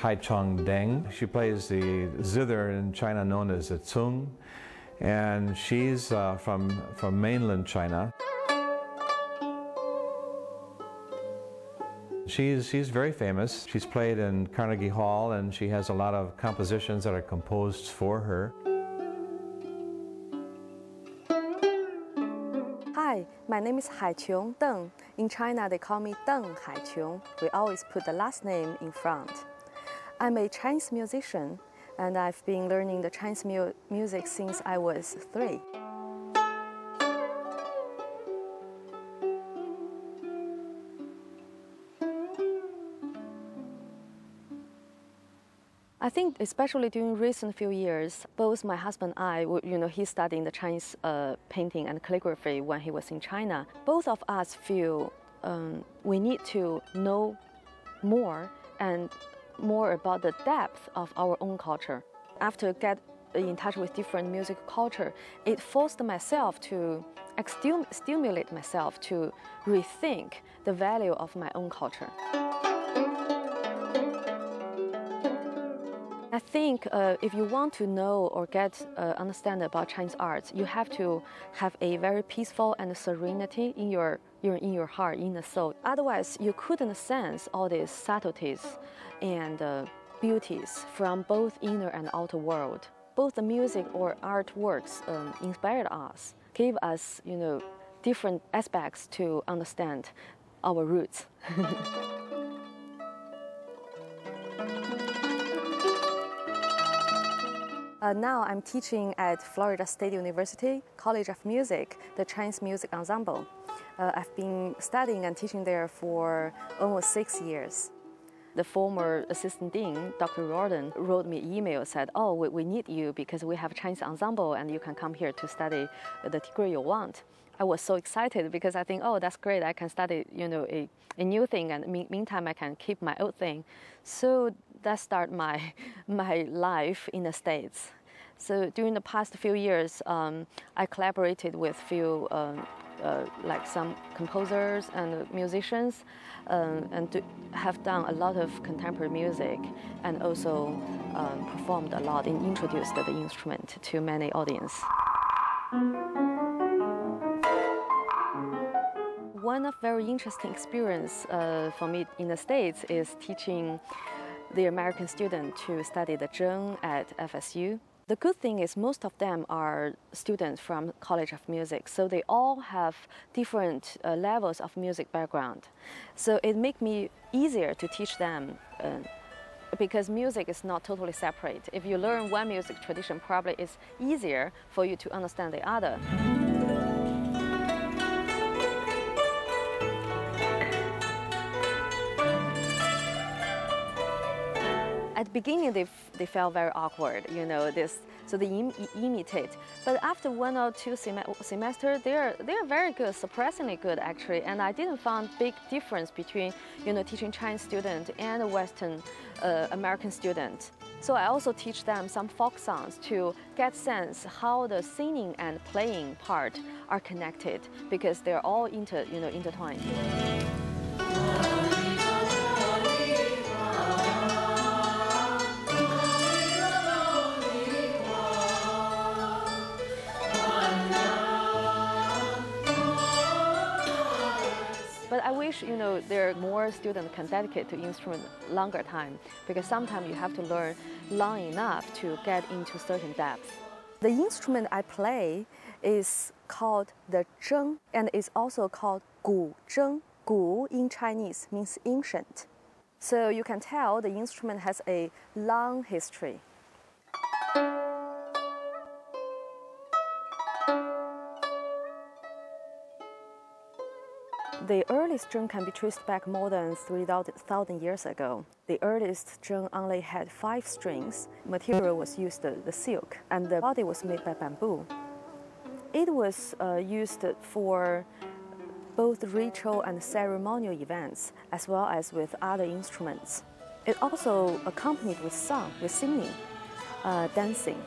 Haiqiong Deng. She plays the zither in China known as the gu-zheng, and she's from mainland China. She's very famous. She's played in Carnegie Hall, and she has a lot of compositions that are composed for her. Hi, my name is Haiqiong Deng. In China, they call me Deng Haiqiong. We always put the last name in front. I'm a Chinese musician, and I've been learning the Chinese music since I was 3. I think especially during recent few years, both my husband and I, he studied the Chinese painting and calligraphy when he was in China. Both of us feel we need to know more and more about the depth of our own culture. After get in touch with different music culture, it forced myself to stimulate myself to rethink the value of my own culture. I think if you want to know or understand about Chinese arts, you have to have a very peaceful and serenity in your heart, in the soul. Otherwise, you couldn't sense all these subtleties and beauties from both inner and outer world. Both the music or artworks inspired us, gave us, different aspects to understand our roots. Now I'm teaching at Florida State University College of Music, the Chinese Music Ensemble. I've been studying and teaching there for almost 6 years. The former assistant dean, Dr. Jordan, wrote me an email, said, "Oh, we need you because we have a Chinese ensemble and you can come here to study the degree you want." I was so excited because I think, oh, that's great. I can study, a new thing, and meantime I can keep my old thing. So that started my life in the States. So during the past few years, I collaborated with few like some composers and musicians, and have done a lot of contemporary music, and also performed a lot and introduced the instrument to many audience. One of very interesting experience for me in the States is teaching the American student to study the zheng at FSU. The good thing is most of them are students from College of Music, so they all have different levels of music background. So it makes me easier to teach them because music is not totally separate. If you learn one music tradition, probably it's easier for you to understand the other. At the beginning, they felt very awkward, so they imitate. But after 1 or 2 semesters, they're very good, surprisingly good actually. And I didn't find big difference between, teaching Chinese student and a Western American student. So I also teach them some folk songs to get sense how the singing and playing part are connected because they're all intertwined. But I wish, there are more students can dedicate to instrument longer time, because sometimes you have to learn long enough to get into certain depth. The instrument I play is called the zheng, and is also called gu-zheng. Gu in Chinese means ancient. So you can tell the instrument has a long history. The earliest zheng can be traced back more than 3,000 years ago. The earliest zheng only had 5 strings. Material was used the silk, and the body was made by bamboo. It was used for both ritual and ceremonial events, as well as with other instruments. It also accompanied with song, with singing, dancing.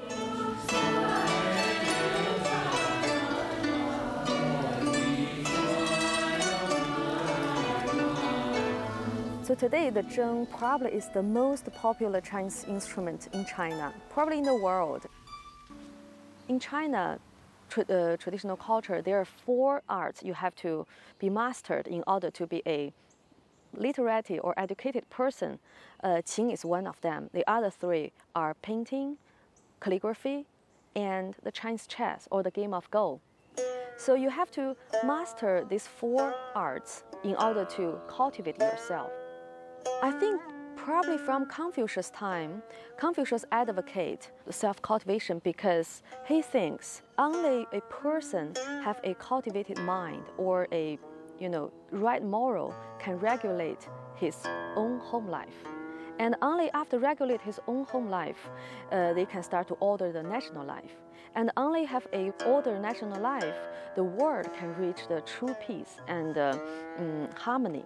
So today the zheng probably is the most popular Chinese instrument in China, probably in the world. In China, traditional culture, there are 4 arts you have to be mastered in order to be a literate or educated person. Qin is one of them. The other 3 are painting, calligraphy, and the Chinese chess or the game of Go. So you have to master these 4 arts in order to cultivate yourself. I think probably from Confucius' time, Confucius advocates self-cultivation because he thinks only a person have a cultivated mind or a right moral can regulate his own home life. And only after regulate his own home life, they can start to order the national life. And only have a ordered national life, the world can reach the true peace and harmony.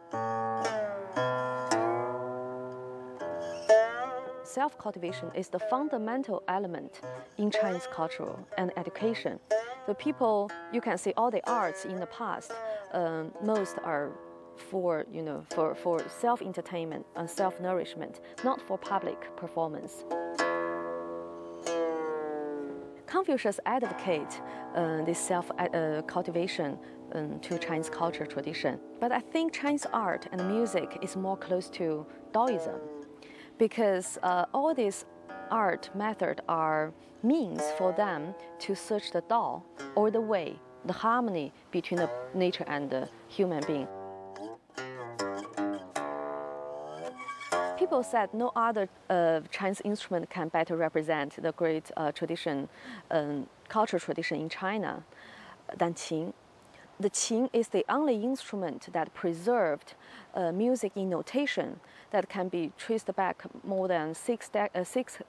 Self-cultivation is the fundamental element in Chinese culture and education. The people, you can see all the arts in the past, most are for self-entertainment and self-nourishment, not for public performance. Confucius advocates this self-cultivation to Chinese culture tradition. But I think Chinese art and music is more close to Taoism because all these art methods are means for them to search the Tao or the way, the harmony between the nature and the human being. People said no other Chinese instrument can better represent the great tradition, cultural tradition in China than qin. The qin is the only instrument that preserved music in notation that can be traced back more than 6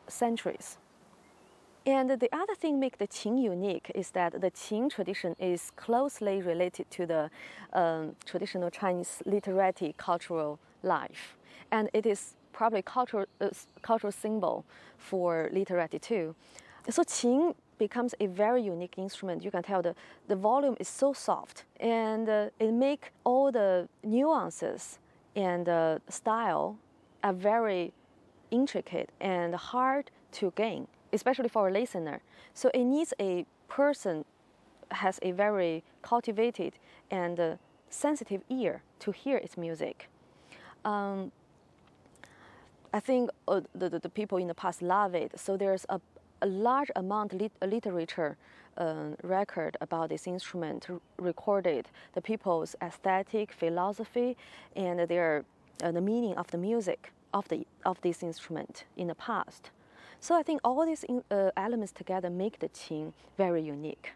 centuries. And the other thing make the qin unique is that the qin tradition is closely related to the traditional Chinese literary cultural life. And it is probably cultural symbol for literati too. So qin becomes a very unique instrument. You can tell the volume is so soft, and it makes all the nuances and style are very intricate and hard to gain, especially for a listener. So it needs a person has a very cultivated and sensitive ear to hear its music. I think the people in the past love it. So there's a large amount of literature record about this instrument recorded, the people's aesthetic, philosophy, and the meaning of the music of this instrument in the past. So I think all these elements together make the qin very unique.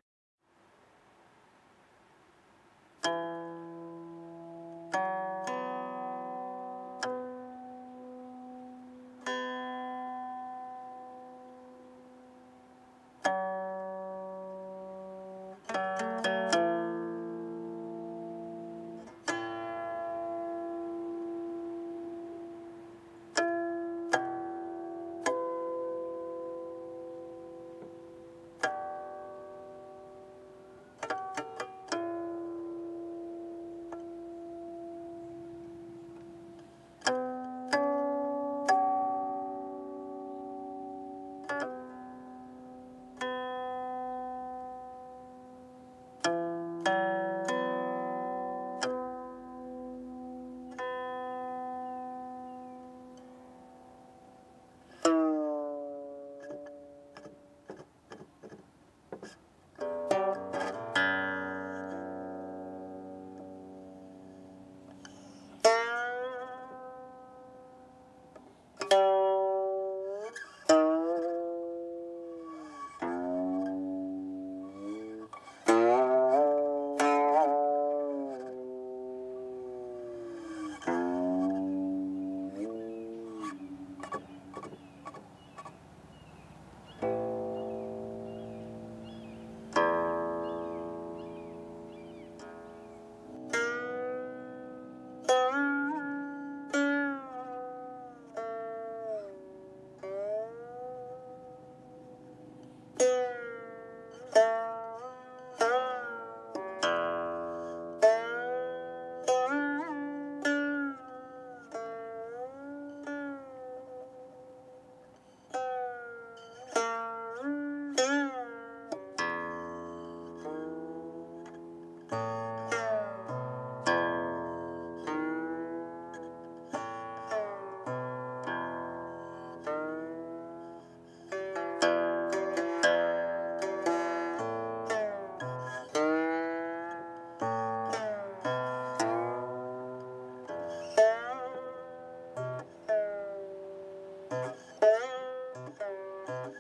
Thank